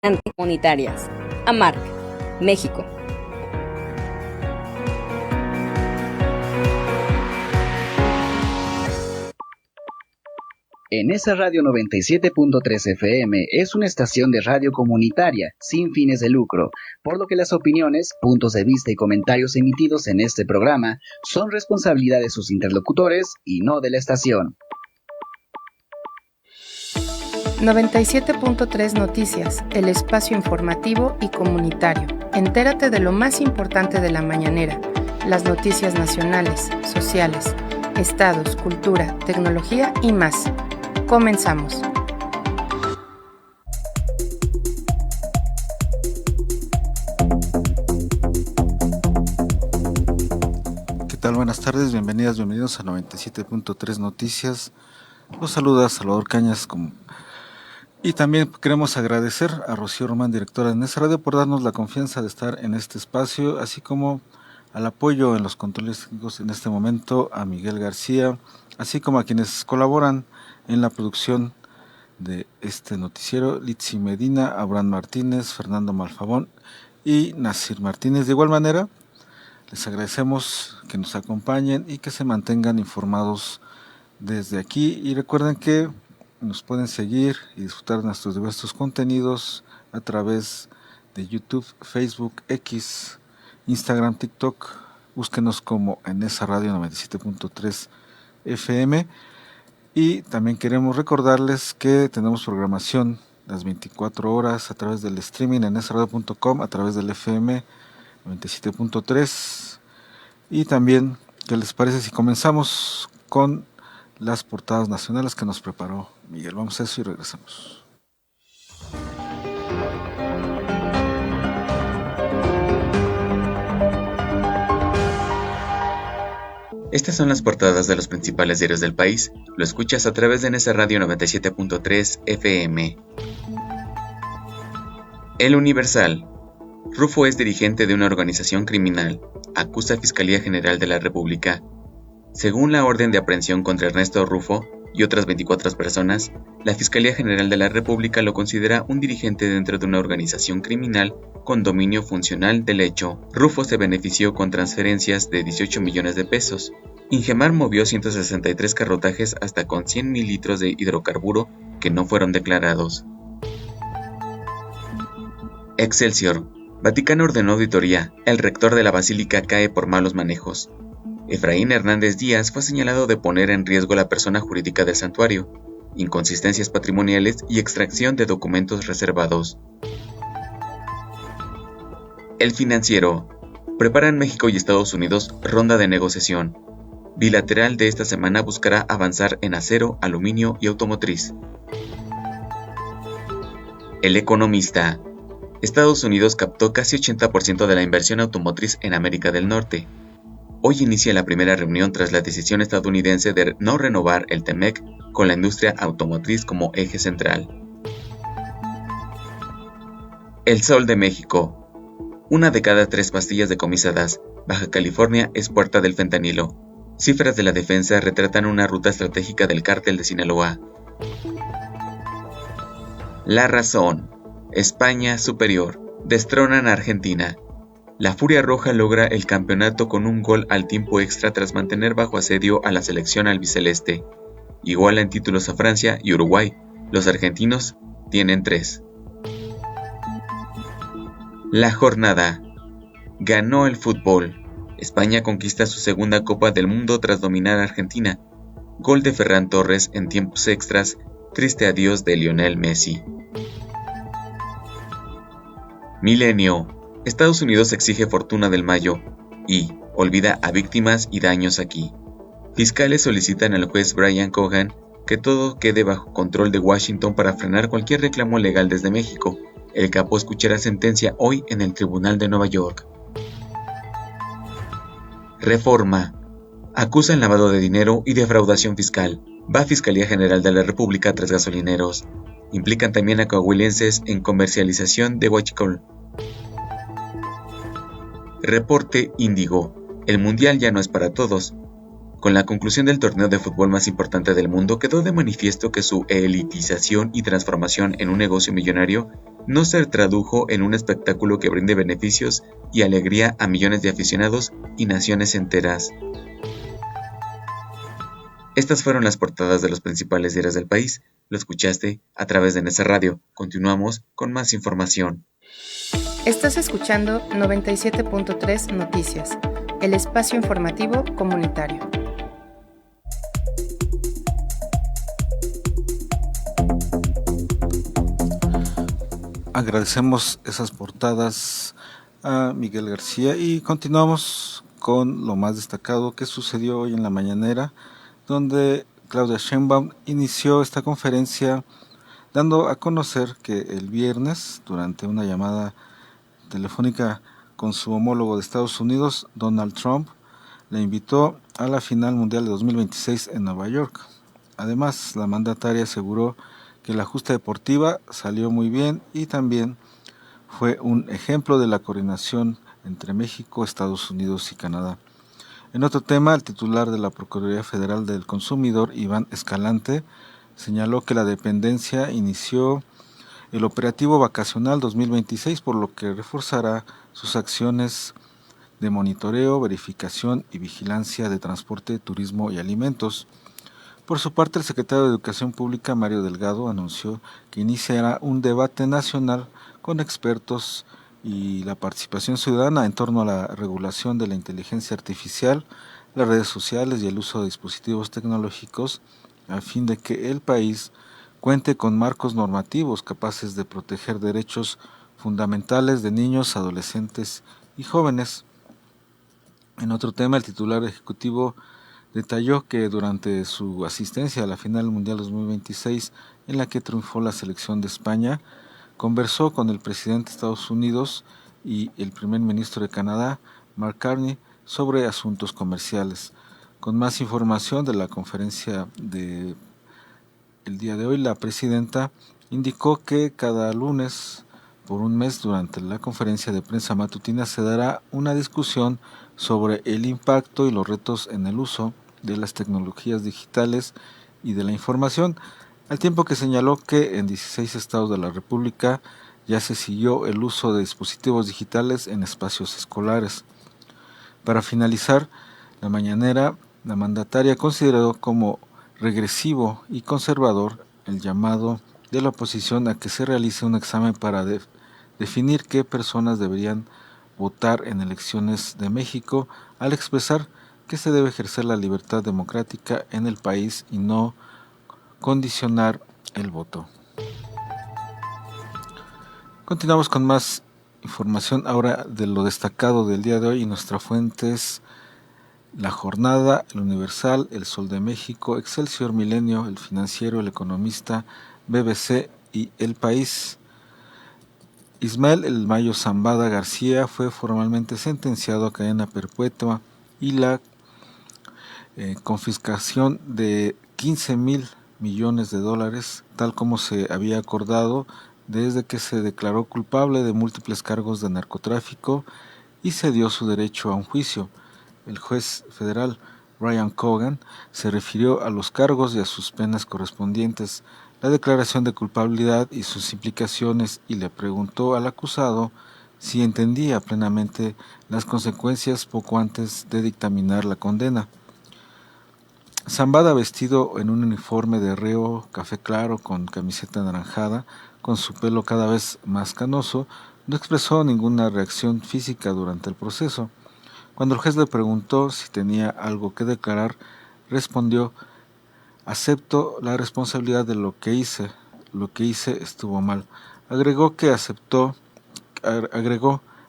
Anticomunitarias. AMARC, México. Enesa Radio 97.3 FM es una estación de radio comunitaria sin fines de lucro, por lo que las opiniones, puntos de vista y comentarios emitidos en este programa son responsabilidad de sus interlocutores y no de la estación. 97.3 Noticias, el espacio informativo y comunitario. Entérate de lo más importante de la mañanera, las noticias nacionales, sociales, estados, cultura, tecnología y más. Comenzamos. ¿Qué tal? Buenas tardes, bienvenidos a 97.3 Noticias. Los saluda Salvador Cañas y también queremos agradecer a Rocío Román, directora de Enesa Radio, por darnos la confianza de estar en este espacio, así como al apoyo en los controles técnicos en este momento a Miguel García, así como a quienes colaboran en la producción de este noticiero, Litsi Medina, Abraham Martínez, Fernando Malfabón y Nasir Martínez. De igual manera, les agradecemos que nos acompañen y que se mantengan informados desde aquí, y recuerden que nos pueden seguir y disfrutar de nuestros diversos contenidos a través de YouTube, Facebook, X, Instagram, TikTok. Búsquenos como Enesa Radio 97.3 FM. Y también queremos recordarles que tenemos programación las 24 horas a través del streaming en esaradio.com, a través del FM 97.3. Y también, ¿qué les parece si comenzamos con las portadas nacionales que nos preparó Miguel? Vamos a eso y regresamos. Estas son las portadas de los principales diarios del país. Lo escuchas a través de Enesa Radio 97.3 FM. El Universal. Rufo es dirigente de una organización criminal. Acusa a Fiscalía General de la República. Según la orden de aprehensión contra Ernesto Rufo y otras 24 personas, la Fiscalía General de la República lo considera un dirigente dentro de una organización criminal con dominio funcional del hecho. Rufo se benefició con transferencias de 18 millones de pesos. Ingemar movió 163 carrotajes hasta con 100,000 litros de hidrocarburo que no fueron declarados. Excelsior. Vaticano ordenó auditoría. El rector de la Basílica cae por malos manejos. Efraín Hernández Díaz fue señalado de poner en riesgo la persona jurídica del santuario, inconsistencias patrimoniales y extracción de documentos reservados. El Financiero. Preparan México y Estados Unidos ronda de negociación. Bilateral de esta semana buscará avanzar en acero, aluminio y automotriz. El Economista. Estados Unidos captó casi 80% de la inversión automotriz en América del Norte. Hoy inicia la primera reunión tras la decisión estadounidense de no renovar el TEMEC con la industria automotriz como eje central. El Sol de México. 1 de cada 3 pastillas decomisadas, Baja California es puerta del fentanilo. Cifras de la defensa retratan una ruta estratégica del cártel de Sinaloa. La Razón. España superior. Destronan a Argentina. La Furia Roja logra el campeonato con un gol al tiempo extra tras mantener bajo asedio a la selección albiceleste. Iguala en títulos a Francia y Uruguay. Los argentinos tienen 3. La jornada. Ganó el fútbol. España conquista su segunda Copa del Mundo tras dominar a Argentina. Gol de Ferran Torres en tiempos extras. Triste adiós de Lionel Messi. Milenio. Estados Unidos exige fortuna del Mayo y olvida a víctimas y daños aquí. Fiscales solicitan al juez Brian Cogan que todo quede bajo control de Washington para frenar cualquier reclamo legal desde México. El capo escuchará sentencia hoy en el Tribunal de Nueva York. Reforma. Acusan lavado de dinero y defraudación fiscal. Va Fiscalía General de la República tras gasolineros. Implican también a coahuilenses en comercialización de huachicol. Reporte Índigo. El mundial ya no es para todos. Con la conclusión del torneo de fútbol más importante del mundo, quedó de manifiesto que su elitización y transformación en un negocio millonario no se tradujo en un espectáculo que brinde beneficios y alegría a millones de aficionados y naciones enteras. Estas fueron las portadas de los principales diarios del país. Lo escuchaste a través de Nesa Radio. Continuamos con más información. Estás escuchando 97.3 Noticias, el espacio informativo comunitario. Agradecemos esas portadas a Miguel García y continuamos con lo más destacado que sucedió hoy en la mañanera, donde Claudia Sheinbaum inició esta conferencia dando a conocer que el viernes, durante una llamada telefónica con su homólogo de Estados Unidos, Donald Trump, le invitó a la final mundial de 2026 en Nueva York. Además, la mandataria aseguró que la justa deportiva salió muy bien y también fue un ejemplo de la coordinación entre México, Estados Unidos y Canadá. En otro tema, el titular de la Procuraduría Federal del Consumidor, Iván Escalante, señaló que la dependencia inició el operativo vacacional 2026, por lo que reforzará sus acciones de monitoreo, verificación y vigilancia de transporte, turismo y alimentos. Por su parte, el secretario de Educación Pública, Mario Delgado, anunció que iniciará un debate nacional con expertos y la participación ciudadana en torno a la regulación de la inteligencia artificial, las redes sociales y el uso de dispositivos tecnológicos, a fin de que el país cuente con marcos normativos capaces de proteger derechos fundamentales de niños, adolescentes y jóvenes. En otro tema, el titular ejecutivo detalló que durante su asistencia a la final mundial 2026, en la que triunfó la selección de España, conversó con el presidente de Estados Unidos y el primer ministro de Canadá, Mark Carney, sobre asuntos comerciales. Con más información de la conferencia de el día de hoy, la presidenta indicó que cada lunes por un mes durante la conferencia de prensa matutina se dará una discusión sobre el impacto y los retos en el uso de las tecnologías digitales y de la información, al tiempo que señaló que en 16 estados de la República ya se siguió el uso de dispositivos digitales en espacios escolares. Para finalizar la mañanera, la mandataria consideró como regresivo y conservador el llamado de la oposición a que se realice un examen para definir qué personas deberían votar en elecciones de México, al expresar que se debe ejercer la libertad democrática en el país y no condicionar el voto. Continuamos con más información ahora de lo destacado del día de hoy, y nuestra fuente es La Jornada, El Universal, El Sol de México, Excelsior, Milenio, El Financiero, El Economista, BBC y El País. Ismael El Mayo Zambada García fue formalmente sentenciado a cadena perpetua y la confiscación de 15,000 millones de dólares, tal como se había acordado desde que se declaró culpable de múltiples cargos de narcotráfico y se dio su derecho a un juicio. El juez federal Brian Cogan se refirió a los cargos y a sus penas correspondientes, la declaración de culpabilidad y sus implicaciones, y le preguntó al acusado si entendía plenamente las consecuencias poco antes de dictaminar la condena. Zambada, vestido en un uniforme de reo café claro con camiseta anaranjada, con su pelo cada vez más canoso, no expresó ninguna reacción física durante el proceso. Cuando el juez le preguntó si tenía algo que declarar, respondió: "Acepto la responsabilidad de lo que hice estuvo mal". Agregó: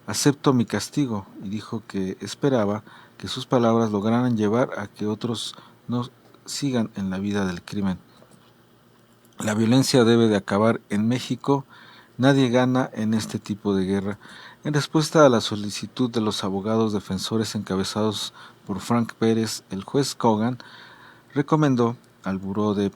"Acepto mi castigo", y dijo que esperaba que sus palabras lograran llevar a que otros no sigan en la vida del crimen. La violencia debe de acabar en México, nadie gana en este tipo de guerra. En respuesta a la solicitud de los abogados defensores encabezados por Frank Pérez, el juez Cogan recomendó al Buró de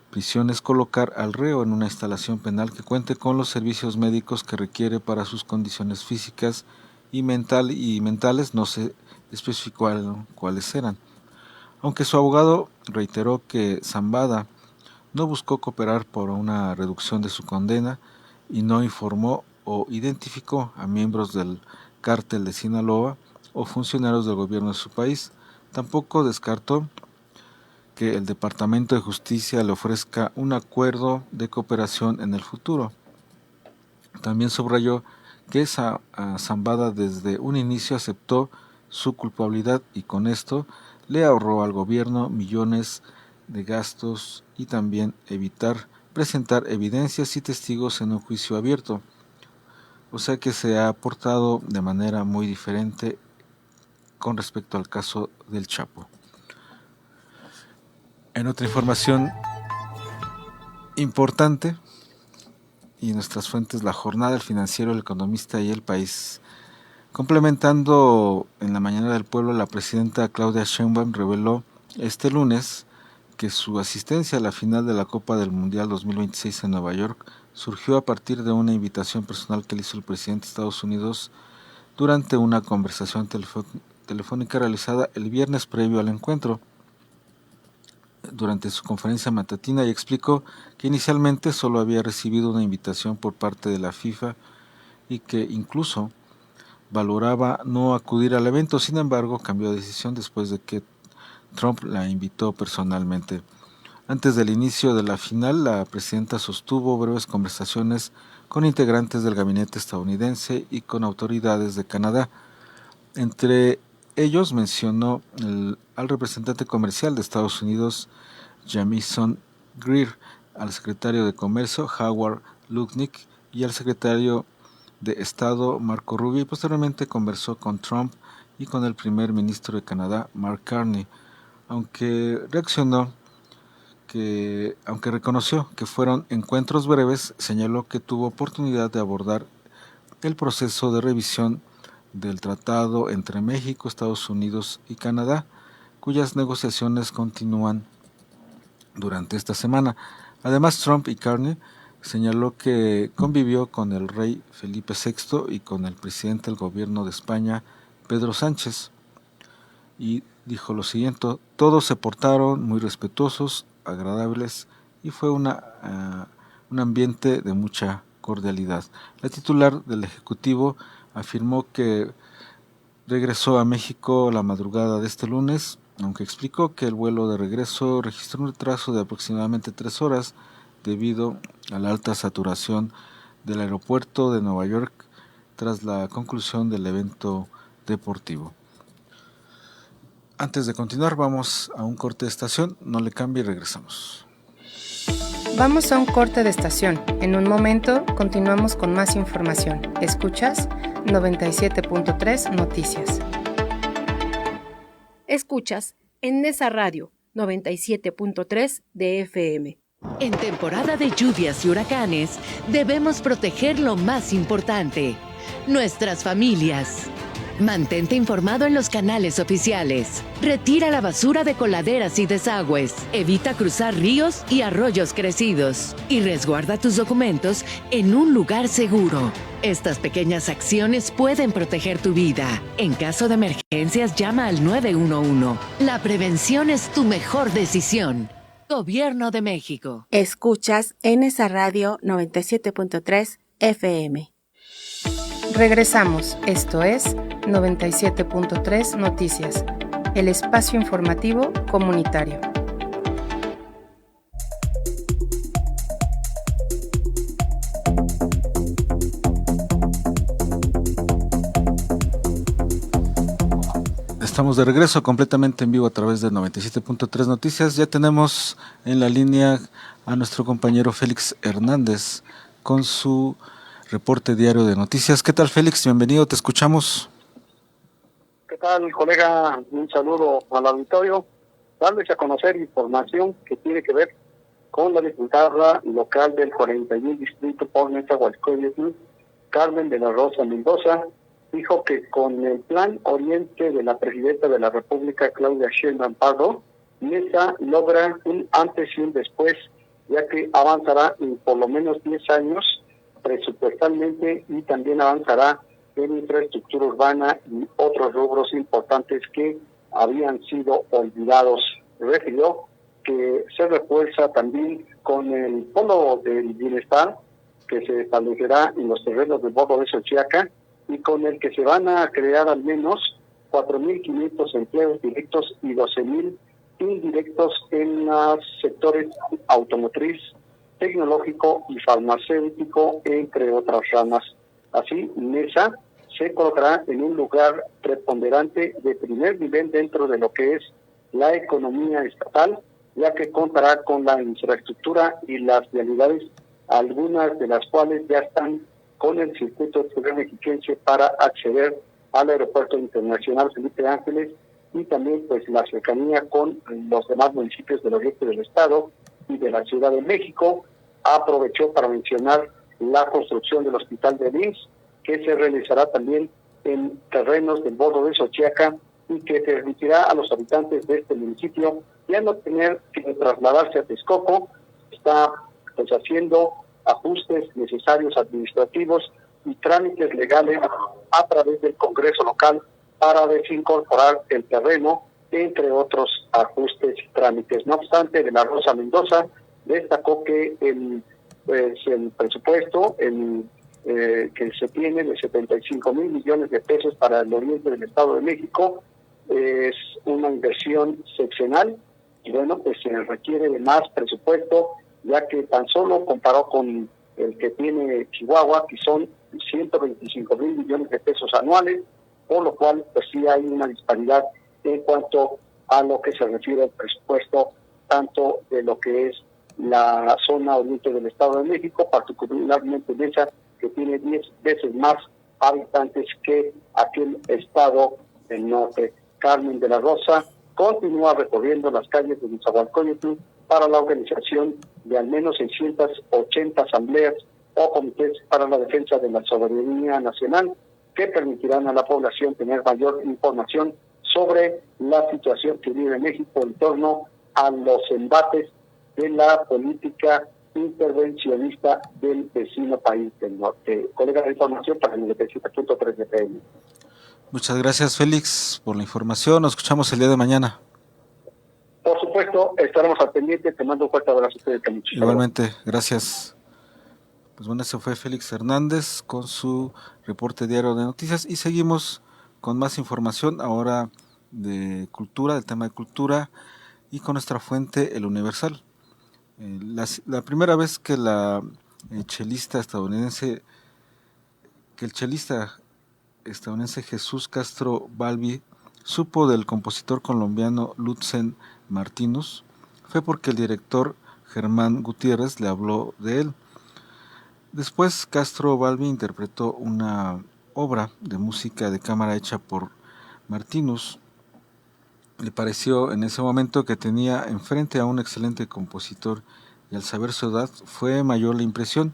Prisiones colocar al reo en una instalación penal que cuente con los servicios médicos que requiere para sus condiciones físicas y mentales. No se especificaron cuáles eran. aunque su abogado reiteró que Zambada no buscó cooperar por una reducción de su condena y no informó o identificó a miembros del cártel de Sinaloa o funcionarios del gobierno de su país. Tampoco descartó que el Departamento de Justicia le ofrezca un acuerdo de cooperación en el futuro. También subrayó que Zambada desde un inicio aceptó su culpabilidad y con esto le ahorró al gobierno millones de gastos y también evitar presentar evidencias y testigos en un juicio abierto. O sea que se ha portado de manera muy diferente con respecto al caso del Chapo. En otra información importante, y nuestras fuentes, La Jornada, El Financiero, El Economista y El País. Complementando en la Mañana del Pueblo, la presidenta Claudia Sheinbaum reveló este lunes que su asistencia a la final de la Copa del Mundial 2026 en Nueva York surgió a partir de una invitación personal que le hizo el presidente de Estados Unidos durante una conversación telefónica realizada el viernes previo al encuentro. Durante su conferencia matutina y explicó que inicialmente solo había recibido una invitación por parte de la FIFA y que incluso valoraba no acudir al evento. Sin embargo, cambió de decisión después de que Trump la invitó personalmente. Antes del inicio de la final, la presidenta sostuvo breves conversaciones con integrantes del gabinete estadounidense y con autoridades de Canadá. Entre ellos mencionó al representante comercial de Estados Unidos, Jamieson Greer, al secretario de Comercio, Howard Lutnick, y al secretario de Estado, Marco Rubio, y posteriormente conversó con Trump y con el primer ministro de Canadá, Mark Carney, aunque reconoció que fueron encuentros breves, señaló que tuvo oportunidad de abordar el proceso de revisión del tratado entre México, Estados Unidos y Canadá, cuyas negociaciones continúan durante esta semana. Además, Trump y Carney señaló que convivió con el rey Felipe VI y con el presidente del gobierno de España, Pedro Sánchez, y dijo lo siguiente: todos se portaron muy respetuosos, agradables, y fue un ambiente de mucha cordialidad. La titular del Ejecutivo afirmó que regresó a México la madrugada de este lunes, aunque explicó que el vuelo de regreso registró un retraso de aproximadamente 3 horas debido a la alta saturación del aeropuerto de Nueva York tras la conclusión del evento deportivo. Antes de continuar, vamos a un corte de estación. No le cambie y regresamos. Vamos a un corte de estación. En un momento continuamos con más información. Escuchas 97.3 Noticias. Escuchas en Nesa Radio 97.3 de FM. En temporada de lluvias y huracanes, debemos proteger lo más importante: nuestras familias. Mantente informado en los canales oficiales. Retira la basura de coladeras y desagües. Evita cruzar ríos y arroyos crecidos. Y resguarda tus documentos en un lugar seguro. Estas pequeñas acciones pueden proteger tu vida. En caso de emergencias, llama al 911. La prevención es tu mejor decisión. Gobierno de México. Escuchas NSA Radio 97.3 FM. Regresamos. Esto es 97.3 Noticias, el espacio informativo comunitario. Estamos de regreso completamente en vivo a través de 97.3 Noticias. Ya tenemos en la línea a nuestro compañero Félix Hernández con su reporte diario de noticias. ¿Qué tal, Félix? Bienvenido, te escuchamos. ¿Qué tal, colega? Un saludo al auditorio. Darles a conocer información que tiene que ver con la diputada local del 41 Distrito por Nezahualcóyotl, Carmen de la Rosa Mendoza, dijo que con el Plan Oriente de la Presidenta de la República, Claudia Sheinbaum Pardo, Nesa logra un antes y un después, ya que avanzará en por lo menos 10 años presupuestalmente y también avanzará en infraestructura urbana y otros rubros importantes que habían sido olvidados. Refirió que se refuerza también con el Polo del Bienestar que se establecerá en los terrenos del Bordo de Xochiaca y con el que se van a crear al menos 4.500 empleos directos y 12.000 indirectos en los sectores automotriz, tecnológico y farmacéutico, entre otras ramas. Así, Mesa se colocará en un lugar preponderante de primer nivel dentro de lo que es la economía estatal, ya que contará con la infraestructura y las vialidades, algunas de las cuales ya están con el circuito mexiquense para acceder al aeropuerto internacional Felipe Ángeles y también pues la cercanía con los demás municipios del oriente del estado y de la Ciudad de México. Aprovechó para mencionar la construcción del hospital de IMSS, que se realizará también en terrenos del Bordo de Xochiaca y que permitirá a los habitantes de este municipio ya no tener que trasladarse a Texcoco. Está pues haciendo ajustes necesarios administrativos y trámites legales a través del Congreso local para desincorporar el terreno, entre otros ajustes y trámites. No obstante, de la Rosa Mendoza destacó que el presupuesto que se tiene de 75,000 millones de pesos para el oriente del Estado de México es una inversión seccional y bueno, pues se requiere de más presupuesto, ya que tan solo comparado con el que tiene Chihuahua, que son 125,000 millones de pesos anuales, por lo cual pues sí hay una disparidad en cuanto a lo que se refiere al presupuesto, tanto de lo que es la zona oriente del Estado de México, particularmente de esa que tiene 10 veces más habitantes que aquel estado del norte. Carmen de la Rosa continúa recorriendo las calles de Nezahualcóyotl para la organización de al menos 680 asambleas o comités para la defensa de la soberanía nacional, que permitirán a la población tener mayor información sobre la situación que vive México en torno a los embates de la política intervencionista del vecino país del norte. Colega de información para el 97.3 de FM. Muchas gracias, Félix, por la información. Nos escuchamos el día de mañana. Por supuesto, estaremos al pendiente. Te mando un fuerte abrazo. Igualmente, gracias. Pues bueno, ese fue Félix Hernández con su reporte diario de noticias y seguimos con más información ahora de cultura, del tema de cultura y con nuestra fuente, El Universal. La primera vez que el chelista estadounidense Jesús Castro Balbi supo del compositor colombiano Lutzen Martínez fue porque el director Germán Gutiérrez le habló de él. Después Castro Balbi interpretó una obra de música de cámara hecha por Martínez. Le pareció en ese momento que tenía enfrente a un excelente compositor y al saber su edad fue mayor la impresión.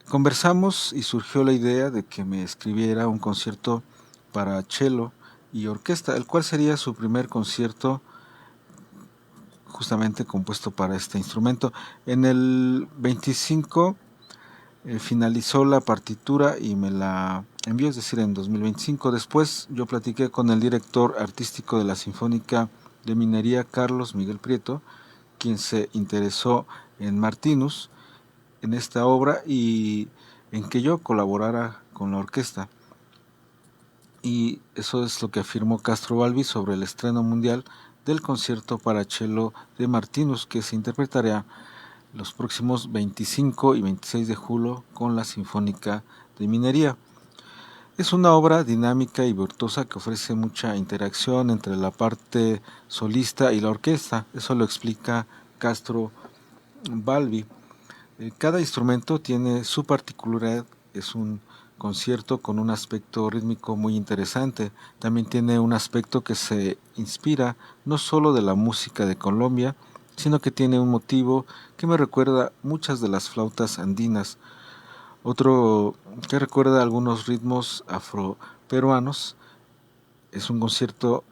Conversamos y surgió la idea de que me escribiera un concierto para cello y orquesta, el cual sería su primer concierto justamente compuesto para este instrumento. En el 25 finalizó la partitura y me la envió, es decir, en 2025. Después yo platiqué con el director artístico de la Sinfónica de Minería, Carlos Miguel Prieto, quien se interesó en Martínez, en esta obra y en que yo colaborara con la orquesta. Y eso es lo que afirmó Castro Balbi sobre el estreno mundial del concierto para cello de Martínez, que se interpretará los próximos 25 y 26 de julio con la Sinfónica de Minería. Es una obra dinámica y virtuosa que ofrece mucha interacción entre la parte solista y la orquesta. Eso lo explica Castro Balbi. Cada instrumento tiene su particularidad, es un concierto con un aspecto rítmico muy interesante. También tiene un aspecto que se inspira no solo de la música de Colombia, sino que tiene un motivo que me recuerda muchas de las flautas andinas, otro que recuerda algunos ritmos afroperuanos. Es un concierto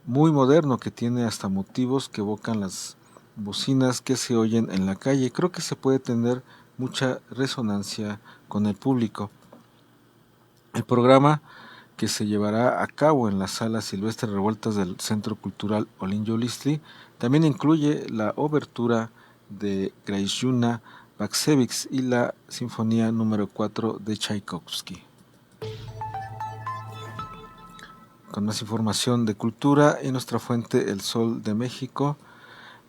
muy moderno que tiene hasta motivos que evocan las bocinas que se oyen en la calle. Creo que se puede tener mucha resonancia con el público. El programa que se llevará a cabo en la Sala Silvestre Revueltas del Centro Cultural Olin Yolistli, también incluye la obertura de Grażyna Bakszewicz y la Sinfonía número 4 de Tchaikovsky. Con más información de cultura en nuestra fuente El Sol de México,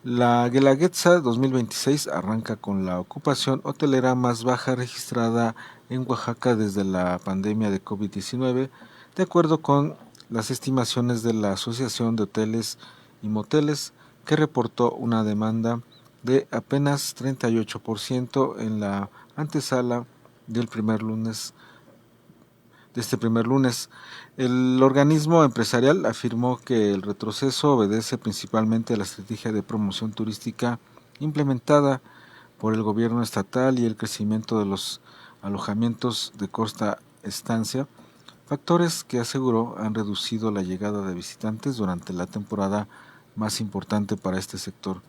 la Guelaguetza 2026 arranca con la ocupación hotelera más baja registrada en Oaxaca desde la pandemia de COVID-19, de acuerdo con las estimaciones de la Asociación de Hoteles y Moteles, que reportó una demanda de apenas 38% en la antesala del este primer lunes. El organismo empresarial afirmó que el retroceso obedece principalmente a la estrategia de promoción turística implementada por el gobierno estatal y el crecimiento de los alojamientos de corta estancia, factores que aseguró han reducido la llegada de visitantes durante la temporada más importante para este sector.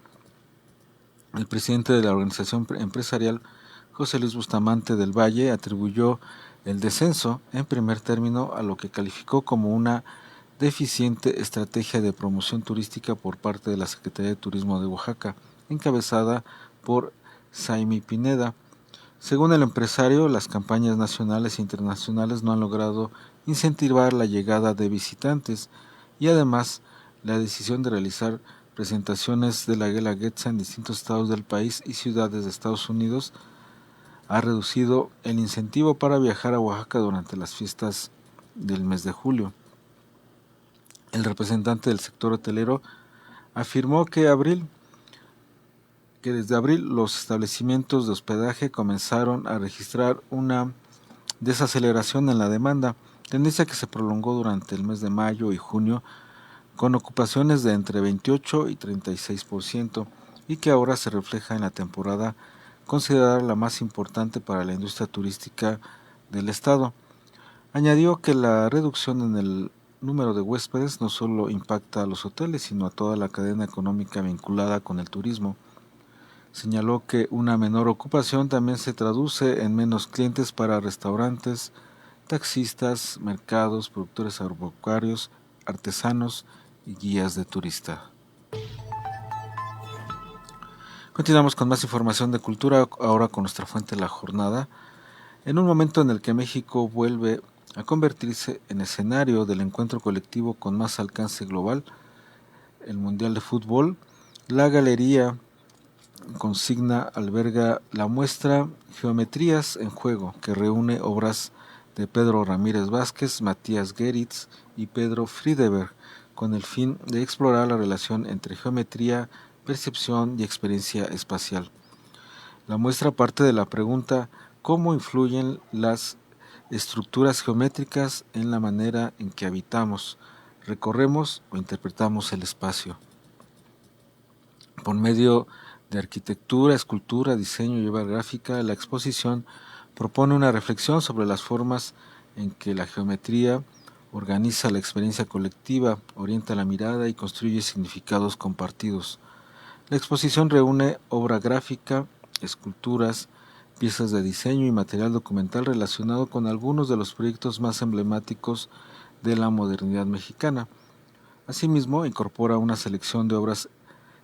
El presidente de la organización empresarial, José Luis Bustamante del Valle, atribuyó el descenso en primer término a lo que calificó como una deficiente estrategia de promoción turística por parte de la Secretaría de Turismo de Oaxaca, encabezada por Saimi Pineda. Según el empresario, las campañas nacionales e internacionales no han logrado incentivar la llegada de visitantes y además la decisión de realizar presentaciones de la Guelaguetza en distintos estados del país y ciudades de Estados Unidos ha reducido el incentivo para viajar a Oaxaca durante las fiestas del mes de julio. El representante del sector hotelero afirmó que desde abril los establecimientos de hospedaje comenzaron a registrar una desaceleración en la demanda, tendencia que se prolongó durante el mes de mayo y junio con ocupaciones de entre 28 y 36% y que ahora se refleja en la temporada considerada la más importante para la industria turística del estado. Añadió que la reducción en el número de huéspedes no solo impacta a los hoteles, sino a toda la cadena económica vinculada con el turismo. Señaló que una menor ocupación también se traduce en menos clientes para restaurantes, taxistas, mercados, productores agropecuarios, artesanos y guías de turista. Continuamos con más información de cultura, ahora con nuestra fuente La Jornada. En un momento en el que México vuelve a convertirse en escenario del encuentro colectivo con más alcance global, el Mundial de Fútbol, la Galería Consigna alberga la muestra Geometrías en Juego, que reúne obras de Pedro Ramírez Vázquez, Matías Geritz y Pedro Friedeberg, con el fin de explorar la relación entre geometría, percepción y experiencia espacial. La muestra parte de la pregunta ¿cómo influyen las estructuras geométricas en la manera en que habitamos, recorremos o interpretamos el espacio? Por medio de arquitectura, escultura, diseño y obra gráfica, la exposición propone una reflexión sobre las formas en que la geometría organiza la experiencia colectiva, orienta la mirada y construye significados compartidos. La exposición reúne obra gráfica, esculturas, piezas de diseño y material documental relacionado con algunos de los proyectos más emblemáticos de la modernidad mexicana. Asimismo, incorpora una selección de obras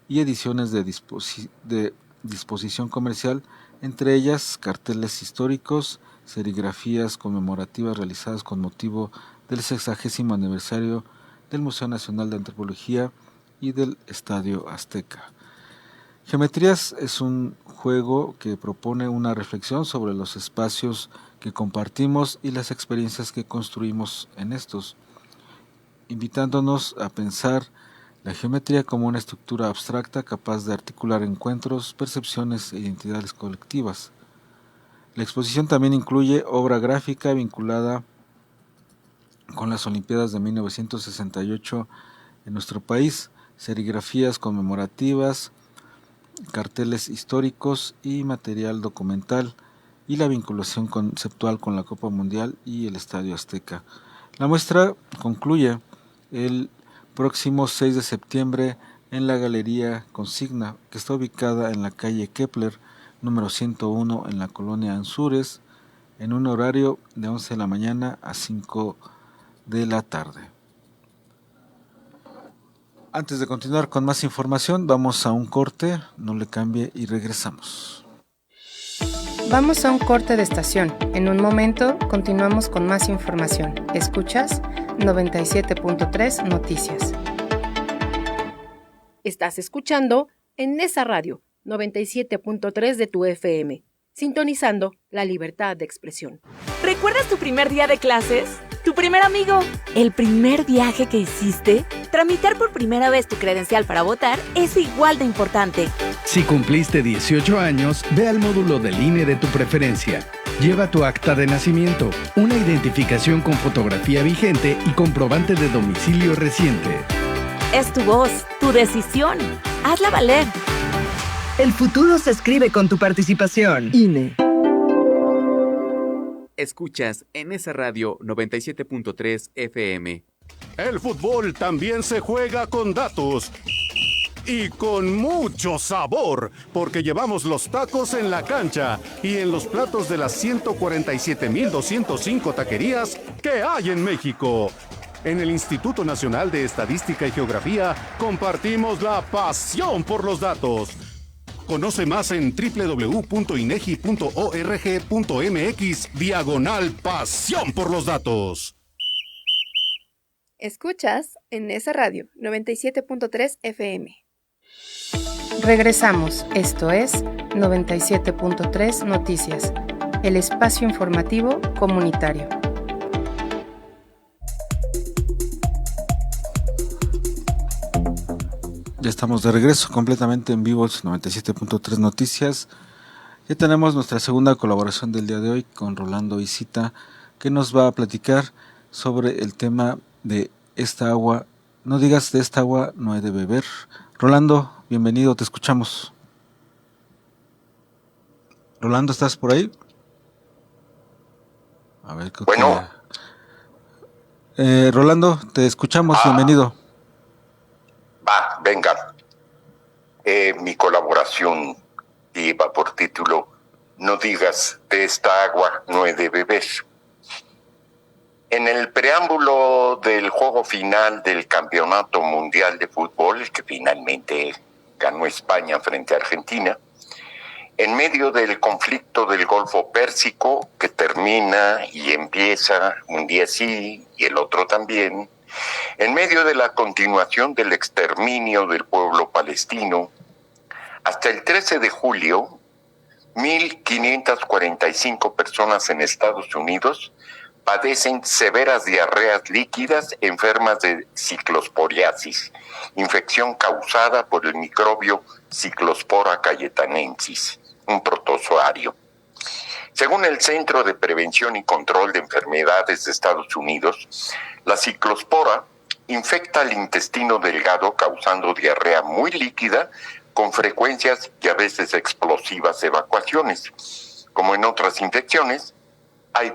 y ediciones de disposición comercial, entre ellas carteles históricos, serigrafías conmemorativas realizadas con motivo del 60º aniversario del Museo Nacional de Antropología y del Estadio Azteca. Geometrías es un juego que propone una reflexión sobre los espacios que compartimos y las experiencias que construimos en estos, invitándonos a pensar la geometría como una estructura abstracta capaz de articular encuentros, percepciones e identidades colectivas. La exposición también incluye obra gráfica vinculada con las Olimpiadas de 1968 en nuestro país, serigrafías conmemorativas, carteles históricos y material documental, y la vinculación conceptual con la Copa Mundial y el Estadio Azteca. La muestra concluye el próximo 6 de septiembre en la Galería Consigna, que está ubicada en la calle Kepler, número 101, en la colonia Anzures, en un horario de 11 de la mañana a 5 de la tarde. Antes de continuar con más información, vamos a un corte, no le cambie y regresamos. Vamos a un corte de estación. En un momento continuamos con más información. Escuchas 97.3 Noticias. Estás escuchando en Nesa Radio 97.3 de tu FM, sintonizando la libertad de expresión. ¿Recuerdas tu primer día de clases? ¿Tu primer amigo? ¿El primer viaje que hiciste? Tramitar por primera vez tu credencial para votar es igual de importante. Si cumpliste 18 años, ve al módulo del INE de tu preferencia. Lleva tu acta de nacimiento, una identificación con fotografía vigente y comprobante de domicilio reciente. Es tu voz, tu decisión. Hazla valer. El futuro se escribe con tu participación. INE. Escuchas en esa radio 97.3 FM. El fútbol también se juega con datos. Y con mucho sabor, porque llevamos los tacos en la cancha y en los platos de las 147,205 taquerías que hay en México. En el Instituto Nacional de Estadística y Geografía compartimos la pasión por los datos. Conoce más en www.inegi.org.mx/pasión por los datos. Escuchas en esa radio 97.3 FM. Regresamos, esto es 97.3 Noticias, el espacio informativo comunitario. Ya estamos de regreso completamente en vivo, 97.3 Noticias. Ya tenemos nuestra segunda colaboración del día de hoy con Rolando Isita, que nos va a platicar sobre el tema de esta agua. No digas de esta agua no he de beber. Rolando, bienvenido, te escuchamos. Rolando, ¿estás por ahí? A ver, bueno. Rolando, te escuchamos, bienvenido. Va, venga. Mi colaboración lleva por título No digas de esta agua no he de beber. En el preámbulo del juego final del Campeonato Mundial de Fútbol, que finalmente ganó España frente a Argentina, en medio del conflicto del Golfo Pérsico, que termina y empieza un día sí y el otro también, en medio de la continuación del exterminio del pueblo palestino, hasta el 13 de julio, 1.545 personas en Estados Unidos padecen severas diarreas líquidas enfermas de ciclosporiasis, infección causada por el microbio Cyclospora cayetanensis, un protozoario. Según el Centro de Prevención y Control de Enfermedades de Estados Unidos, la ciclospora infecta el intestino delgado causando diarrea muy líquida con frecuencias y a veces explosivas evacuaciones. Como en otras infecciones, hay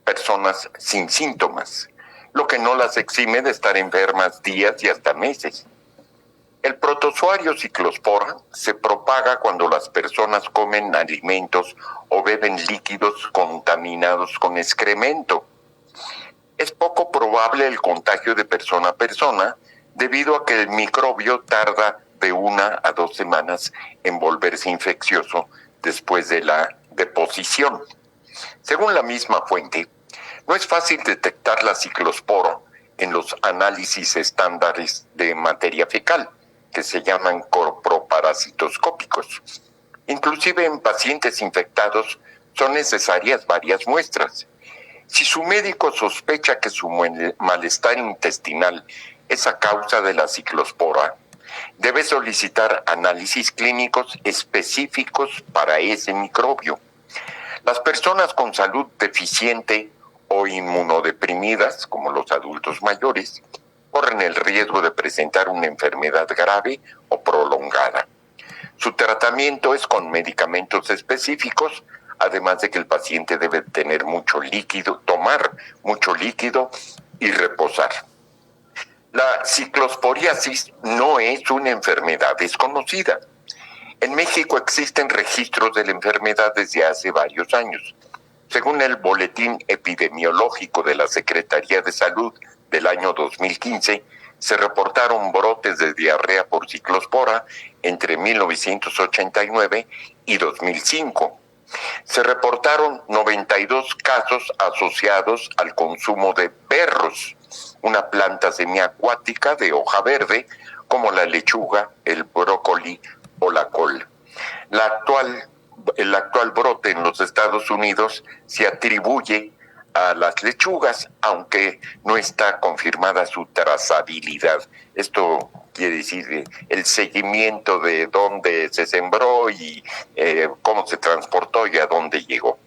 personas sin síntomas, lo que no las exime de estar enfermas días y hasta meses. El protozoario ciclospora se propaga cuando las personas comen alimentos o beben líquidos contaminados con excremento. Es poco probable el contagio de persona a persona debido a que el microbio tarda de 1 a 2 semanas en volverse infeccioso después de la deposición. Según la misma fuente, no es fácil detectar la ciclospora en los análisis estándares de materia fecal, que se llaman coproparasitoscópicos. Inclusive en pacientes infectados son necesarias varias muestras. Si su médico sospecha que su malestar intestinal es a causa de la ciclospora, debe solicitar análisis clínicos específicos para ese microbio. Las personas con salud deficiente o inmunodeprimidas, como los adultos mayores, corren el riesgo de presentar una enfermedad grave o prolongada. Su tratamiento es con medicamentos específicos, además de que el paciente debe tener mucho líquido, tomar mucho líquido y reposar. La ciclosporiasis no es una enfermedad desconocida. En México existen registros de la enfermedad desde hace varios años. Según el Boletín Epidemiológico de la Secretaría de Salud del año 2015, se reportaron brotes de diarrea por ciclospora entre 1989 y 2005. Se reportaron 92 casos asociados al consumo de berros, una planta semiacuática de hoja verde como la lechuga, el brócoli o la col. El actual brote en los Estados Unidos se atribuye a las lechugas, aunque no está confirmada su trazabilidad. Esto quiere decir el seguimiento de dónde se sembró y cómo se transportó y a dónde llegó.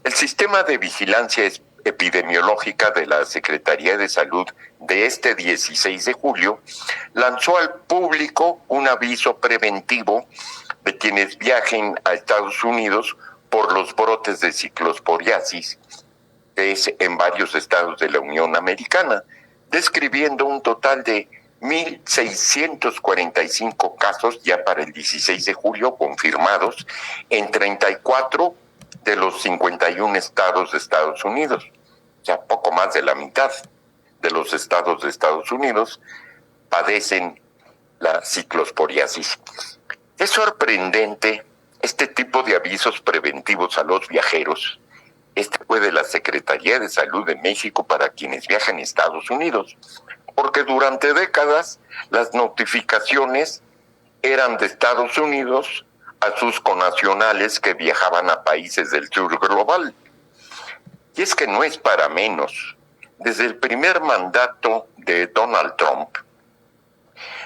El sistema de vigilancia epidemiológica de la Secretaría de Salud de este 16 de julio lanzó al público un aviso preventivo de quienes viajen a Estados Unidos por los brotes de ciclosporiasis, que es en varios estados de la Unión Americana, describiendo un total de 1,645 casos ya para el 16 de julio confirmados en 34 de los 51 estados de Estados Unidos. O sea, poco más de la mitad de los estados de Estados Unidos padecen la ciclosporiasis. Es sorprendente este tipo de avisos preventivos a los viajeros. Este fue de la Secretaría de Salud de México para quienes viajan a Estados Unidos, porque durante décadas las notificaciones eran de Estados Unidos a sus connacionales que viajaban a países del sur global. Y es que no es para menos. Desde el primer mandato de Donald Trump,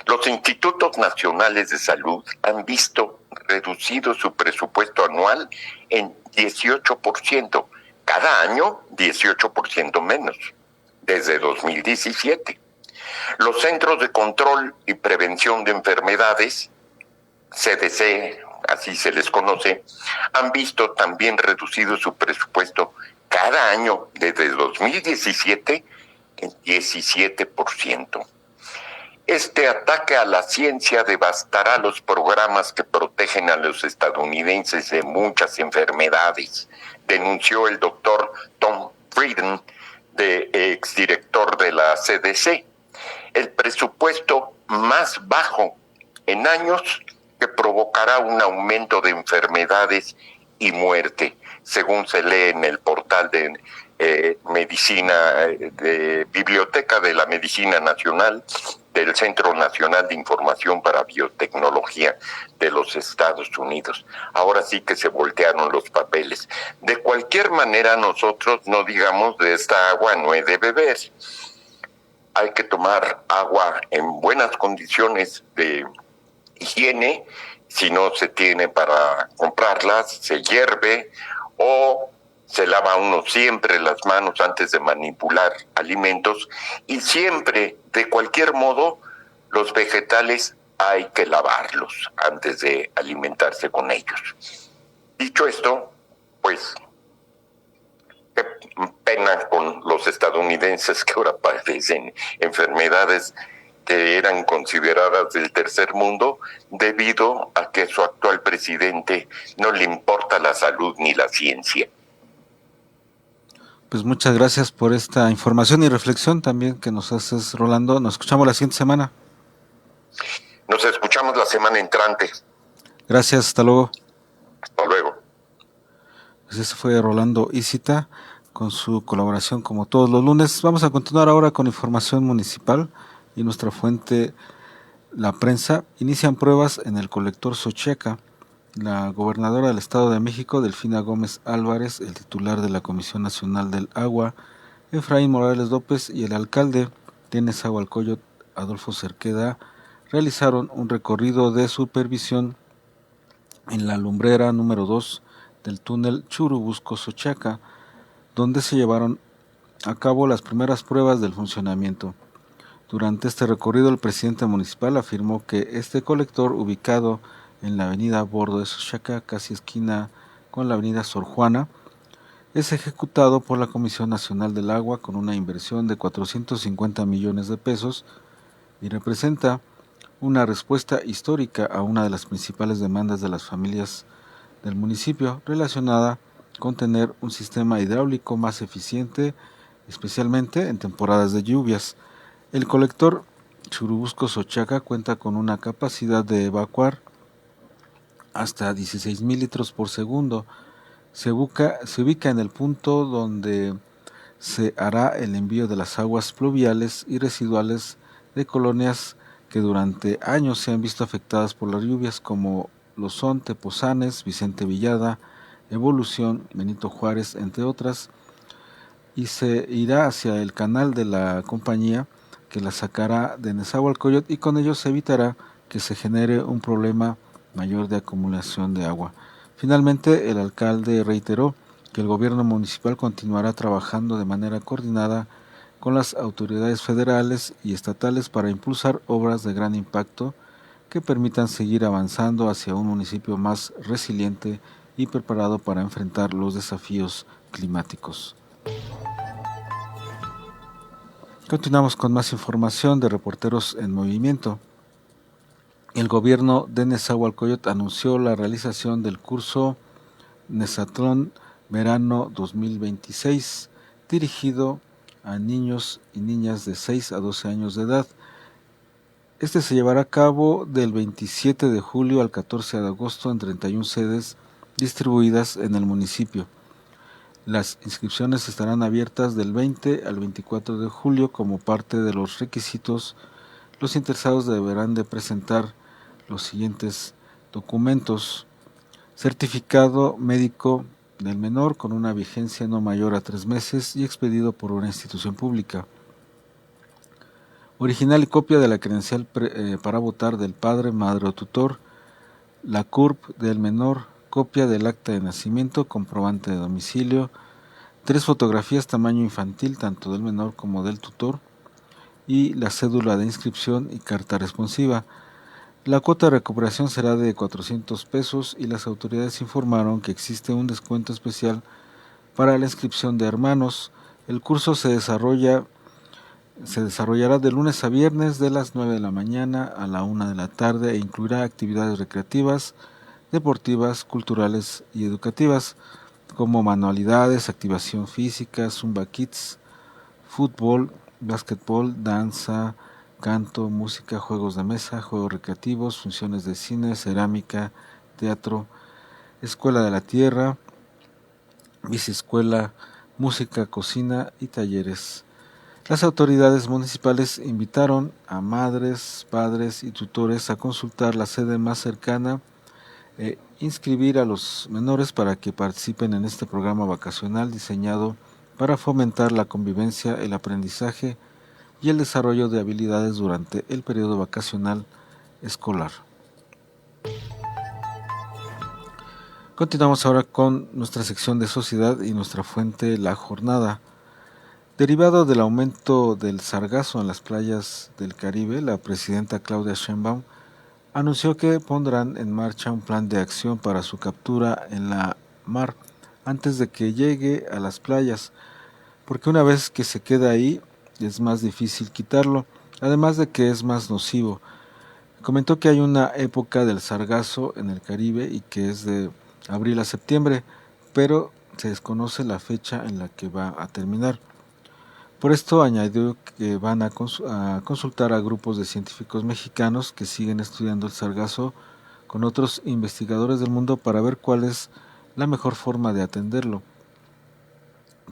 los institutos nacionales de salud han visto reducido su presupuesto anual en 18%, cada año 18% menos, desde 2017. Los Centros de Control y Prevención de Enfermedades, CDC, así se les conoce, han visto también reducido su presupuesto cada año desde 2017 en 17%. Este ataque a la ciencia devastará los programas que protegen a los estadounidenses de muchas enfermedades, denunció el doctor Tom Frieden, exdirector de la CDC. El presupuesto más bajo en años que provocará un aumento de enfermedades y muerte, según se lee en el portal de Medicina, de Biblioteca de la Medicina Nacional del Centro Nacional de Información para Biotecnología de los Estados Unidos. Ahora sí que se voltearon los papeles. De cualquier manera, nosotros no digamos de esta agua no he de beber. Hay que tomar agua en buenas condiciones de higiene. Si no se tiene para comprarlas, se hierve o se lava uno siempre las manos antes de manipular alimentos, y siempre, de cualquier modo, los vegetales hay que lavarlos antes de alimentarse con ellos. Dicho esto, pues, qué pena con los estadounidenses que ahora padecen enfermedades que eran consideradas del tercer mundo debido a que su actual presidente no le importa la salud ni la ciencia. Pues muchas gracias por esta información y reflexión también que nos haces, Rolando. Nos escuchamos la siguiente semana. Nos escuchamos la semana entrante. Gracias, hasta luego. Hasta luego. Pues ese fue Rolando Isita con su colaboración como todos los lunes. Vamos a continuar ahora con información municipal y nuestra fuente, La Prensa. Inician pruebas en el colector Xochiaca. La gobernadora del Estado de México, Delfina Gómez Álvarez, el titular de la Comisión Nacional del Agua, Efraín Morales López, y el alcalde de Nezahualcóyotl, Adolfo Cerqueda, realizaron un recorrido de supervisión en la lumbrera número 2 del túnel Churubusco-Xochiaca, donde se llevaron a cabo las primeras pruebas del funcionamiento. Durante este recorrido, el presidente municipal afirmó que este colector, ubicado en la avenida Bordo de Xochiaca, casi esquina con la avenida Sor Juana, es ejecutado por la Comisión Nacional del Agua con una inversión de 450 millones de pesos y representa una respuesta histórica a una de las principales demandas de las familias del municipio relacionada con tener un sistema hidráulico más eficiente, especialmente en temporadas de lluvias. El colector Churubusco-Sochaca cuenta con una capacidad de evacuar hasta 16,000 litros por segundo. Se ubica en el punto donde se hará el envío de las aguas pluviales y residuales de colonias que durante años se han visto afectadas por las lluvias, como lo son Tepozanes, Vicente Villada, Evolución, Benito Juárez, entre otras, y se irá hacia el canal de la compañía que la sacará de Nezahualcóyotl, y con ello se evitará que se genere un problema mayor de acumulación de agua. Finalmente, el alcalde reiteró que el gobierno municipal continuará trabajando de manera coordinada con las autoridades federales y estatales para impulsar obras de gran impacto que permitan seguir avanzando hacia un municipio más resiliente y preparado para enfrentar los desafíos climáticos. Continuamos con más información de Reporteros en Movimiento. El gobierno de Nezahualcóyotl anunció la realización del curso Nezatlón Verano 2026, dirigido a niños y niñas de 6 a 12 años de edad. Este se llevará a cabo del 27 de julio al 14 de agosto en 31 sedes distribuidas en el municipio. Las inscripciones estarán abiertas del 20 al 24 de julio. Como parte de los requisitos, los interesados deberán de presentar los siguientes documentos: certificado médico del menor con una vigencia no mayor a 3 meses y expedido por una institución pública, original y copia de la credencial para votar del padre, madre o tutor, la CURP del menor, copia del acta de nacimiento, comprobante de domicilio, 3 fotografías tamaño infantil tanto del menor como del tutor, y la cédula de inscripción y carta responsiva. La cuota de recuperación será de 400 pesos y las autoridades informaron que existe un descuento especial para la inscripción de hermanos. El curso se desarrollará de lunes a viernes de las 9 de la mañana a la 1 de la tarde e incluirá actividades recreativas, deportivas, culturales y educativas, como manualidades, activación física, Zumba Kids, fútbol, básquetbol, danza, canto, música, juegos de mesa, juegos recreativos, funciones de cine, cerámica, teatro, escuela de la tierra, biciescuela, música, cocina y talleres. Las autoridades municipales invitaron a madres, padres y tutores a consultar la sede más cercana e inscribir a los menores para que participen en este programa vacacional diseñado para fomentar la convivencia, el aprendizaje y el desarrollo de habilidades durante el periodo vacacional escolar. Continuamos ahora con nuestra sección de sociedad y nuestra fuente, La Jornada. Derivado del aumento del sargazo en las playas del Caribe, la presidenta Claudia Sheinbaum anunció que pondrán en marcha un plan de acción para su captura en la mar antes de que llegue a las playas, porque una vez que se queda ahí es más difícil quitarlo, además de que es más nocivo. Comentó que hay una época del sargazo en el Caribe y que es de abril a septiembre, pero se desconoce la fecha en la que va a terminar. Por esto añadió que van a consultar a grupos de científicos mexicanos que siguen estudiando el sargazo con otros investigadores del mundo para ver cuál es la mejor forma de atenderlo,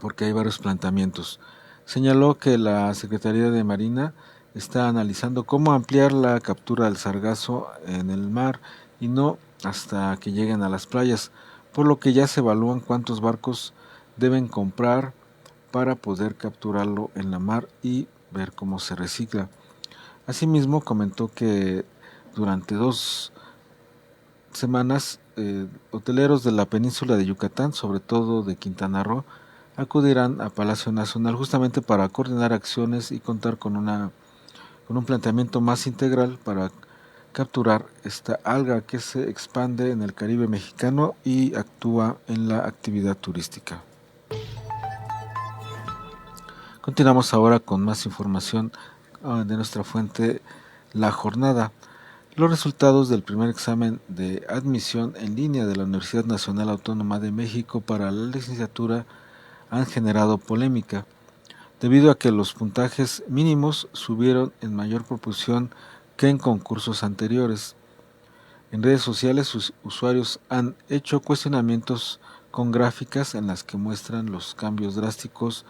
porque hay varios planteamientos. Señaló que la Secretaría de Marina está analizando cómo ampliar la captura del sargazo en el mar y no hasta que lleguen a las playas, por lo que ya se evalúan cuántos barcos deben comprar para poder capturarlo en la mar y ver cómo se recicla. Asimismo, comentó que durante 2 semanas hoteleros de la península de Yucatán, sobre todo de Quintana Roo, acudirán a Palacio Nacional justamente para coordinar acciones y contar con un planteamiento más integral para capturar esta alga que se expande en el Caribe mexicano y actúa en la actividad turística. Continuamos ahora con más información de nuestra fuente, La Jornada. los resultados del primer examen de admisión en línea de la Universidad Nacional Autónoma de México para la licenciatura han generado polémica, debido a que los puntajes mínimos subieron en mayor proporción que en concursos anteriores. En redes sociales, sus usuarios han hecho cuestionamientos con gráficas en las que muestran los cambios drásticos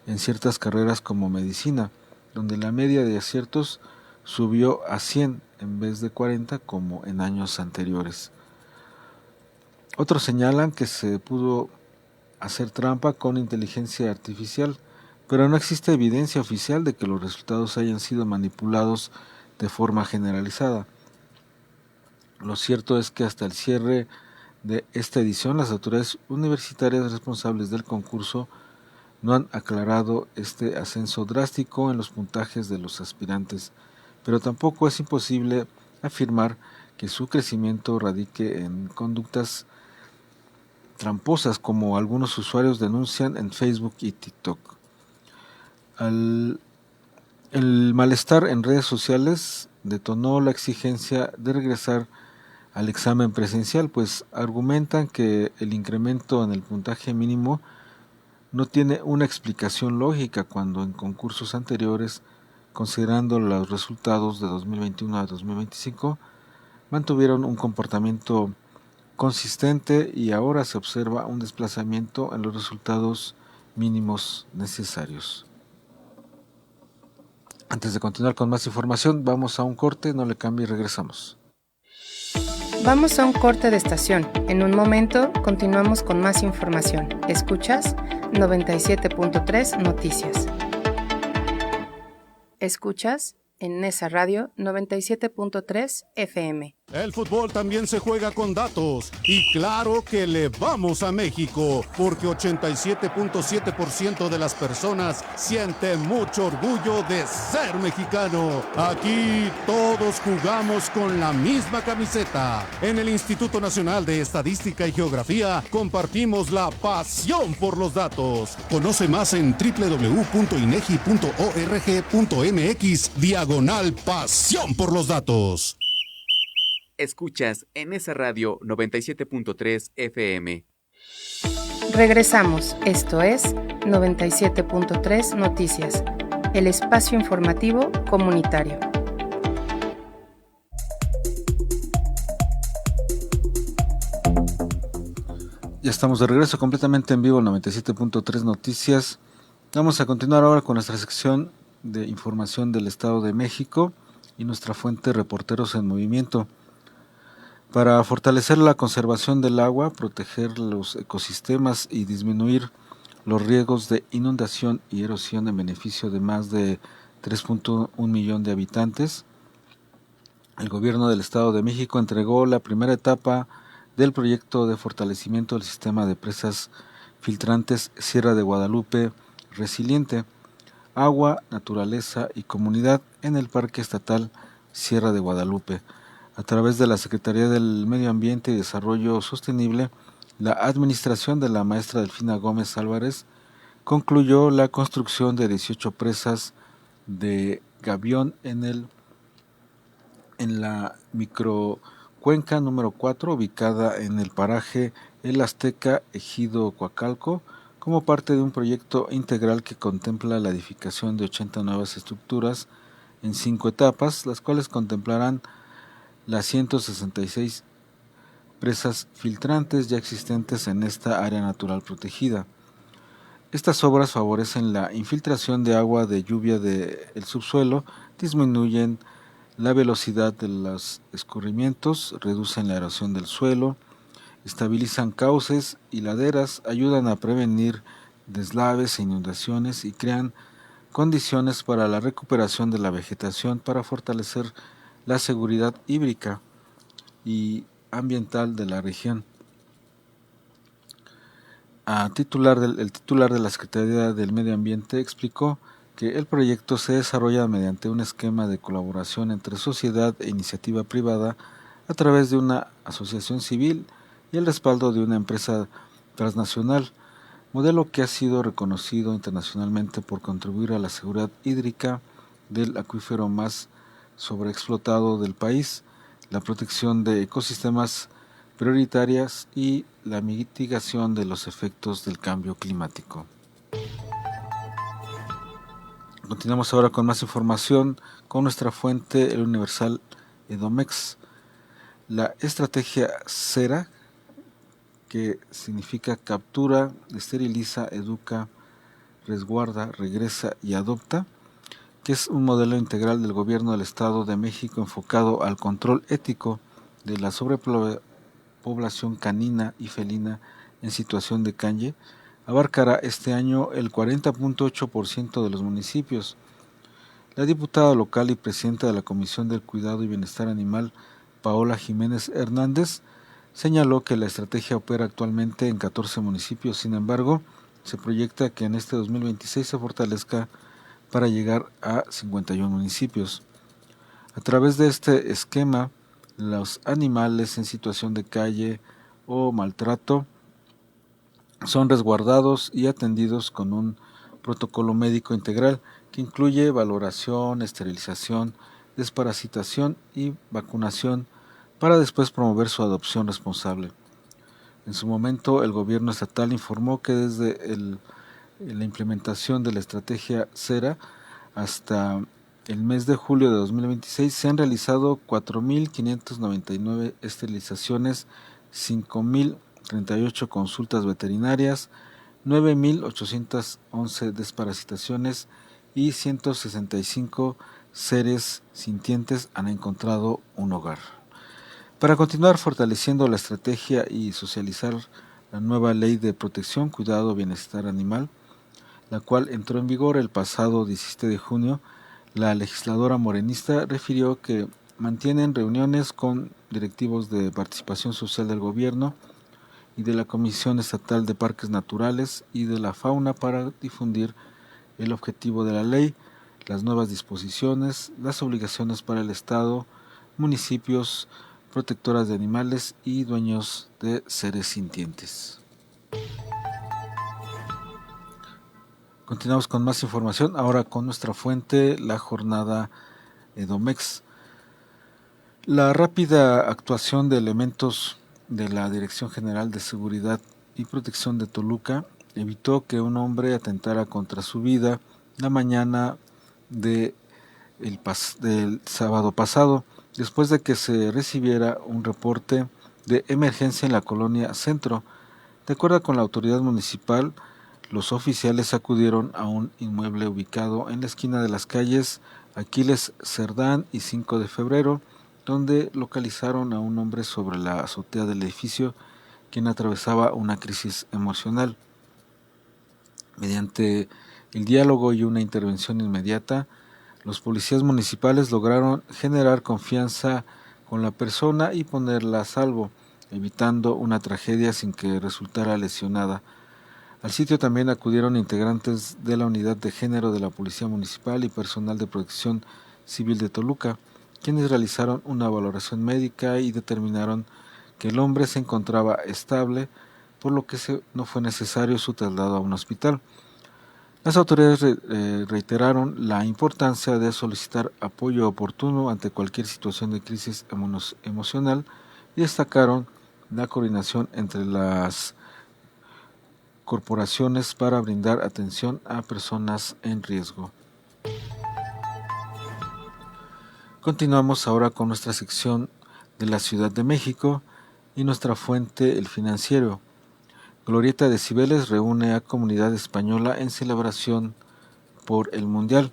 en ciertas carreras como medicina, donde la media de aciertos subió a 100 en vez de 40 como en años anteriores. Otros señalan que se pudo hacer trampa con inteligencia artificial, pero no existe evidencia oficial de que los resultados hayan sido manipulados de forma generalizada. Lo cierto es que hasta el cierre de esta edición, las autoridades universitarias responsables del concurso no han aclarado este ascenso drástico en los puntajes de los aspirantes, pero tampoco es imposible afirmar que su crecimiento radique en conductas tramposas, como algunos usuarios denuncian en Facebook y TikTok. El malestar en redes sociales detonó la exigencia de regresar al examen presencial, pues argumentan que el incremento en el puntaje mínimo no tiene una explicación lógica cuando en concursos anteriores, considerando los resultados de 2021 a 2025, mantuvieron un comportamiento consistente y ahora se observa un desplazamiento en los resultados mínimos necesarios. Antes de continuar con más información, vamos a un corte, no le cambie y regresamos. Vamos a un corte de estación. En un momento continuamos con más información. Escuchas 97.3 Noticias. Escuchas en Nesa Radio 97.3 FM. El fútbol también se juega con datos y claro que le vamos a México porque 87.7% de las personas sienten mucho orgullo de ser mexicano. Aquí todos jugamos con la misma camiseta. En el Instituto Nacional de Estadística y Geografía compartimos la pasión por los datos. Conoce más en www.inegi.org.mx/pasión por los datos. Escuchas en esa radio 97.3 FM. Regresamos. Esto es 97.3 Noticias, el espacio informativo comunitario. Ya estamos de regreso completamente en vivo en 97.3 Noticias. Vamos a continuar ahora con nuestra sección de información del Estado de México y nuestra fuente Reporteros en Movimiento. Para fortalecer la conservación del agua, proteger los ecosistemas y disminuir los riesgos de inundación y erosión en beneficio de más de 3.1 millones de habitantes, el Gobierno del Estado de México entregó la primera etapa del proyecto de fortalecimiento del sistema de presas filtrantes Sierra de Guadalupe Resiliente, Agua, Naturaleza y Comunidad en el Parque Estatal Sierra de Guadalupe. A través de la Secretaría del Medio Ambiente y Desarrollo Sostenible, la administración de la maestra Delfina Gómez Álvarez concluyó la construcción de 18 presas de gavión en la microcuenca número 4, ubicada en el paraje El Azteca, Ejido Coacalco, como parte de un proyecto integral que contempla la edificación de 80 nuevas estructuras en 5 etapas, las cuales contemplarán las 166 presas filtrantes ya existentes en esta área natural protegida. Estas obras favorecen la infiltración de agua de lluvia del subsuelo, disminuyen la velocidad de los escurrimientos, reducen la erosión del suelo, estabilizan cauces y laderas, ayudan a prevenir deslaves e inundaciones y crean condiciones para la recuperación de la vegetación para fortalecer la seguridad hídrica y ambiental de la región. El titular de la Secretaría del Medio Ambiente explicó que el proyecto se desarrolla mediante un esquema de colaboración entre sociedad e iniciativa privada a través de una asociación civil y el respaldo de una empresa transnacional, modelo que ha sido reconocido internacionalmente por contribuir a la seguridad hídrica del acuífero más sobreexplotado del país. la protección de ecosistemas prioritarias y la mitigación de los efectos del cambio climático. Continuamos ahora con más información con nuestra fuente, el Universal Edomex. La estrategia CERA, que significa captura, esteriliza, educa, resguarda, regresa y adopta, que es un modelo integral del gobierno del Estado de México enfocado al control ético de la sobrepoblación canina y felina en situación de calle, abarcará este año el 40.8% de los municipios. La diputada local y presidenta de la Comisión del Cuidado y Bienestar Animal, Paola Jiménez Hernández, señaló que la estrategia opera actualmente en 14 municipios, sin embargo, se proyecta que en este 2026 se fortalezca para llegar a 51 municipios. A través de este esquema, los animales en situación de calle o maltrato son resguardados y atendidos con un protocolo médico integral que incluye valoración, esterilización, desparasitación y vacunación para después promover su adopción responsable. En su momento, el gobierno estatal informó que desde la implementación de la estrategia CERA hasta el mes de julio de 2026 se han realizado 4.599 esterilizaciones, 5.038 consultas veterinarias, 9.811 desparasitaciones y 165 seres sintientes han encontrado un hogar. Para continuar fortaleciendo la estrategia y socializar la nueva Ley de Protección, Cuidado, Bienestar Animal, la cual entró en vigor el pasado 17 de junio, la legisladora morenista refirió que mantienen reuniones con directivos de participación social del gobierno y de la Comisión Estatal de Parques Naturales y de la Fauna para difundir el objetivo de la ley, las nuevas disposiciones, las obligaciones para el Estado, municipios, protectoras de animales y dueños de seres sintientes. Continuamos con más información, ahora con nuestra fuente, la jornada Edomex. La rápida actuación de elementos de la Dirección General de Seguridad y Protección de Toluca evitó que un hombre atentara contra su vida la mañana del sábado pasado, después de que se recibiera un reporte de emergencia en la colonia Centro. De acuerdo con la autoridad municipal, los oficiales acudieron a un inmueble ubicado en la esquina de las calles Aquiles Cerdán y 5 de febrero, donde localizaron a un hombre sobre la azotea del edificio, quien atravesaba una crisis emocional. Mediante el diálogo y una intervención inmediata, los policías municipales lograron generar confianza con la persona y ponerla a salvo, evitando una tragedia sin que resultara lesionada. Al sitio también acudieron integrantes de la Unidad de Género de la Policía Municipal y personal de Protección Civil de Toluca, quienes realizaron una valoración médica y determinaron que el hombre se encontraba estable, por lo que no fue necesario su traslado a un hospital. Las autoridades reiteraron la importancia de solicitar apoyo oportuno ante cualquier situación de crisis emocional y destacaron la coordinación entre las corporaciones para brindar atención a personas en riesgo. Continuamos ahora con nuestra sección de la Ciudad de México y nuestra fuente, El Financiero. Glorieta de Cibeles reúne a comunidad española en celebración por el Mundial.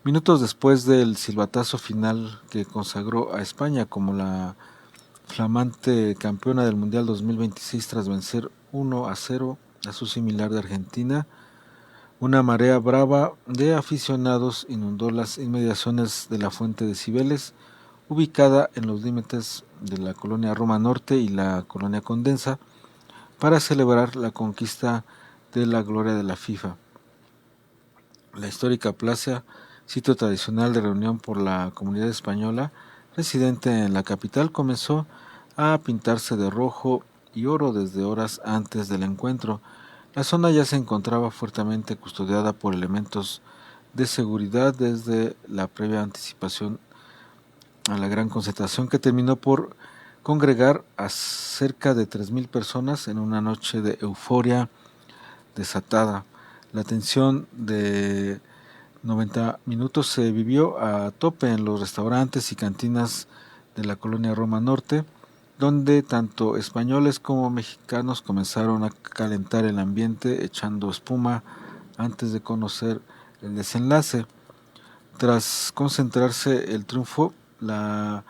Minutos después del silbatazo final que consagró a España como la flamante campeona del Mundial 2026 tras vencer 1-0 a su similar de Argentina, una marea brava de aficionados inundó las inmediaciones de la Fuente de Cibeles, ubicada en los límites de la colonia Roma Norte y la colonia Condesa, para celebrar la conquista de la gloria de la FIFA. La histórica plaza, sitio tradicional de reunión por la comunidad española residente en la capital, comenzó a pintarse de rojo y oro desde horas antes del encuentro. La zona ya se encontraba fuertemente custodiada por elementos de seguridad desde la previa anticipación a la gran concentración que terminó por congregar a cerca de 3,000 personas en una noche de euforia desatada. La tensión de 90 minutos se vivió a tope en los restaurantes y cantinas de la colonia Roma Norte, donde tanto españoles como mexicanos comenzaron a calentar el ambiente echando espuma antes de conocer el desenlace. Tras concentrarse el triunfo, la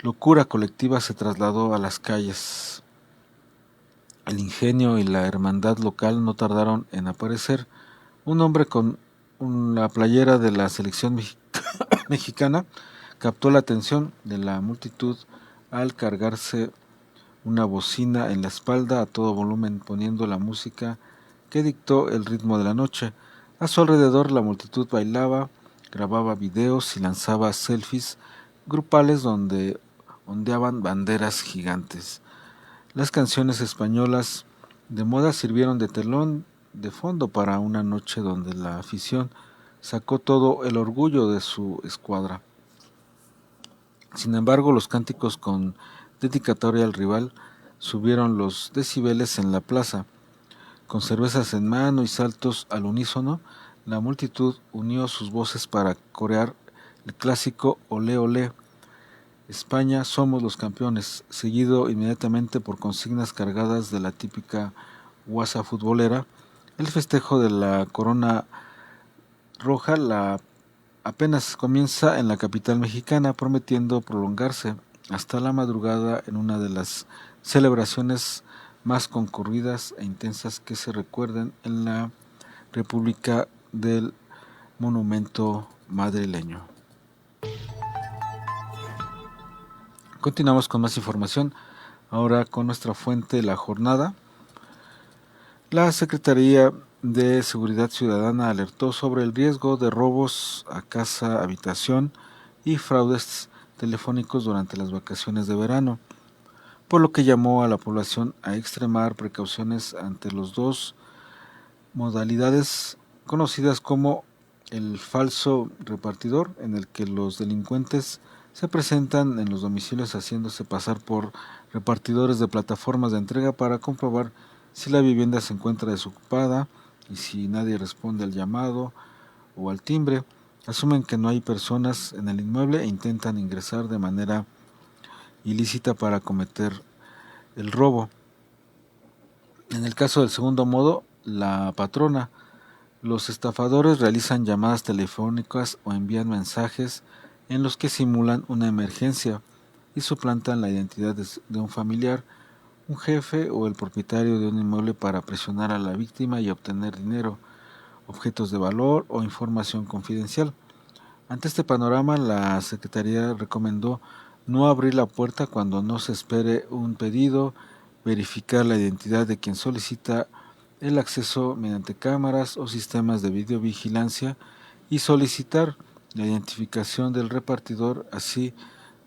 locura colectiva se trasladó a las calles. El ingenio y la hermandad local no tardaron en aparecer. Un hombre con la playera de la selección mexicana captó la atención de la multitud al cargarse una bocina en la espalda a todo volumen, poniendo la música que dictó el ritmo de la noche. A su alrededor la multitud bailaba, grababa videos y lanzaba selfies grupales donde ondeaban banderas gigantes. Las canciones españolas de moda sirvieron de telón de fondo para una noche donde la afición sacó todo el orgullo de su escuadra. Sin embargo, los cánticos con dedicatoria al rival subieron los decibeles en la plaza. Con cervezas en mano y saltos al unísono, la multitud unió sus voces para corear el clásico Olé Olé, España somos los campeones, seguido inmediatamente por consignas cargadas de la típica guasa futbolera. El festejo de la corona roja apenas comienza en la capital mexicana, prometiendo prolongarse hasta la madrugada en una de las celebraciones más concurridas e intensas que se recuerden en la República del Monumento Madrileño. Continuamos con más información, ahora con nuestra fuente La Jornada. La Secretaría de Seguridad Ciudadana alertó sobre el riesgo de robos a casa, habitación y fraudes telefónicos durante las vacaciones de verano, por lo que llamó a la población a extremar precauciones ante las dos modalidades conocidas como el falso repartidor, en el que los delincuentes se presentan en los domicilios haciéndose pasar por repartidores de plataformas de entrega para comprobar si la vivienda se encuentra desocupada y si nadie responde al llamado o al timbre. Asumen que no hay personas en el inmueble e intentan ingresar de manera ilícita para cometer el robo. En el caso del segundo modo, la patrona, los estafadores realizan llamadas telefónicas o envían mensajes en los que simulan una emergencia y suplantan la identidad de un familiar, un jefe o el propietario de un inmueble para presionar a la víctima y obtener dinero, objetos de valor o información confidencial. Ante este panorama, la Secretaría recomendó no abrir la puerta cuando no se espere un pedido, verificar la identidad de quien solicita el acceso mediante cámaras o sistemas de videovigilancia y solicitar la identificación del repartidor, así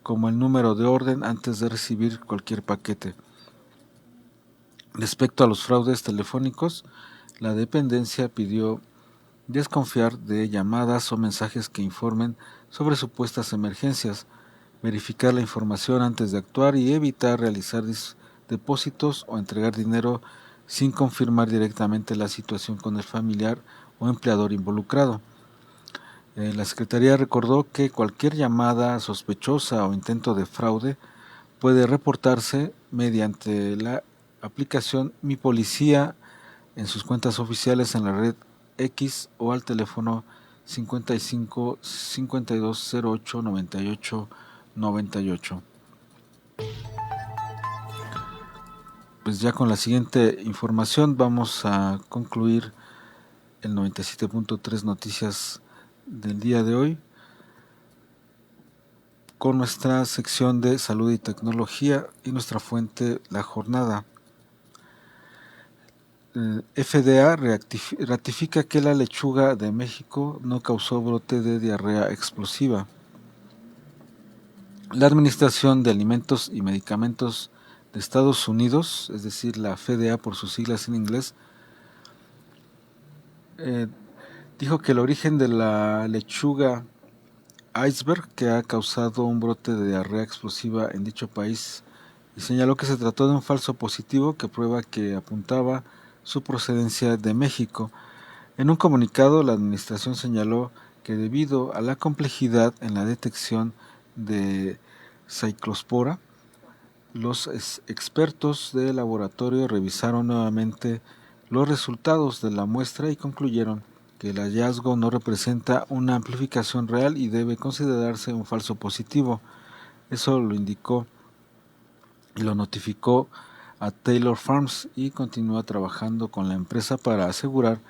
como el número de orden antes de recibir cualquier paquete. Respecto a los fraudes telefónicos, la dependencia pidió desconfiar de llamadas o mensajes que informen sobre supuestas emergencias, verificar la información antes de actuar y evitar realizar depósitos o entregar dinero sin confirmar directamente la situación con el familiar o empleador involucrado. La Secretaría recordó que cualquier llamada sospechosa o intento de fraude puede reportarse mediante la aplicación Mi Policía en sus cuentas oficiales en la red X o al teléfono 55 52 08 98 98. Pues ya con la siguiente información vamos a concluir el 97.3 Noticias del día de hoy con nuestra sección de salud y tecnología y nuestra fuente La Jornada. FDA ratifica que la lechuga de México no causó brote de diarrea explosiva. La Administración de Alimentos y Medicamentos de Estados Unidos, es decir, la FDA por sus siglas en inglés, dijo que el origen de la lechuga iceberg que ha causado un brote de diarrea explosiva en dicho país y señaló que se trató de un falso positivo que prueba que apuntaba su procedencia de México. En un comunicado, la administración señaló que debido a la complejidad en la detección de Cyclospora, los expertos del laboratorio revisaron nuevamente los resultados de la muestra y concluyeron que el hallazgo no representa una amplificación real y debe considerarse un falso positivo. Eso lo indicó y lo notificó a Taylor Farms y continúa trabajando con la empresa para asegurar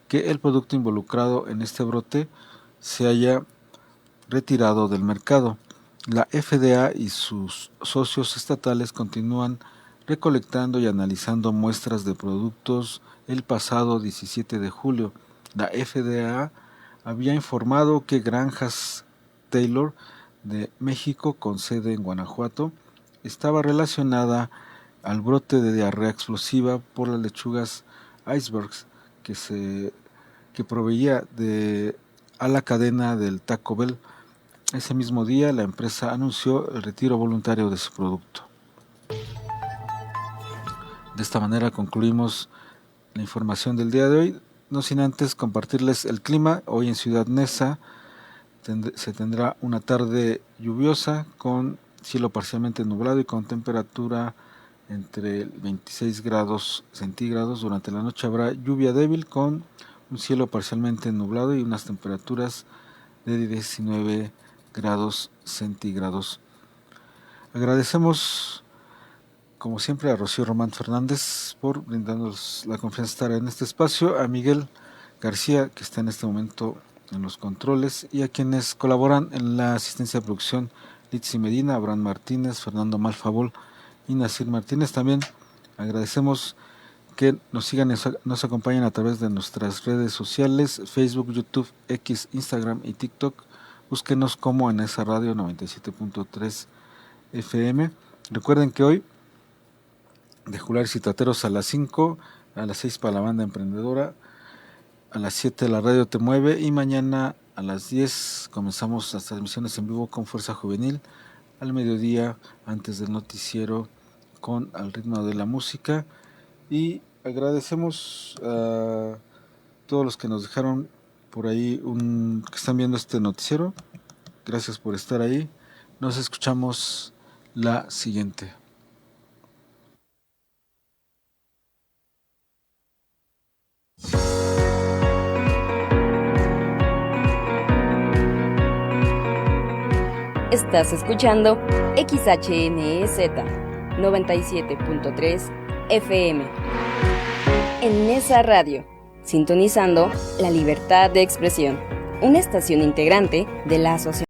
que el producto involucrado en este brote se haya retirado del mercado. La FDA y sus socios estatales continúan recolectando y analizando muestras de productos. El pasado 17 de julio, la FDA había informado que Granjas Taylor de México, con sede en Guanajuato, estaba relacionada al brote de diarrea explosiva por las lechugas icebergs que proveía a la cadena del Taco Bell. Ese mismo día, la empresa anunció el retiro voluntario de su producto. De esta manera concluimos la información del día de hoy, no sin antes compartirles el clima. Hoy en Ciudad Neza se tendrá una tarde lluviosa con cielo parcialmente nublado y con temperatura entre 26 grados centígrados. Durante la noche habrá lluvia débil con un cielo parcialmente nublado y unas temperaturas de 19 grados centígrados. Agradecemos como siempre a Rocío Román Fernández por brindarnos la confianza de estar en este espacio, a Miguel García, que está en este momento en los controles, y a quienes colaboran en la asistencia de producción, Litsi Medina, Abraham Martínez, Fernando Malfabol y Nasir Martínez. También agradecemos que nos sigan, nos acompañen a través de nuestras redes sociales, Facebook, YouTube, X, Instagram y TikTok. Búsquenos como en esa radio 97.3 FM. Recuerden que hoy de Juglares y Trateros a las 5, a las 6 para la banda emprendedora, a las 7 la radio te mueve y mañana a las 10 comenzamos las transmisiones en vivo con Fuerza Juvenil, al mediodía antes del noticiero con Al Ritmo de la Música. Y agradecemos a todos los que nos dejaron por ahí que están viendo este noticiero. Gracias por estar ahí. Nos escuchamos la siguiente. Estás escuchando XHNEZ 97.3 FM. En esa radio, sintonizando la libertad de expresión, una estación integrante de la asociación.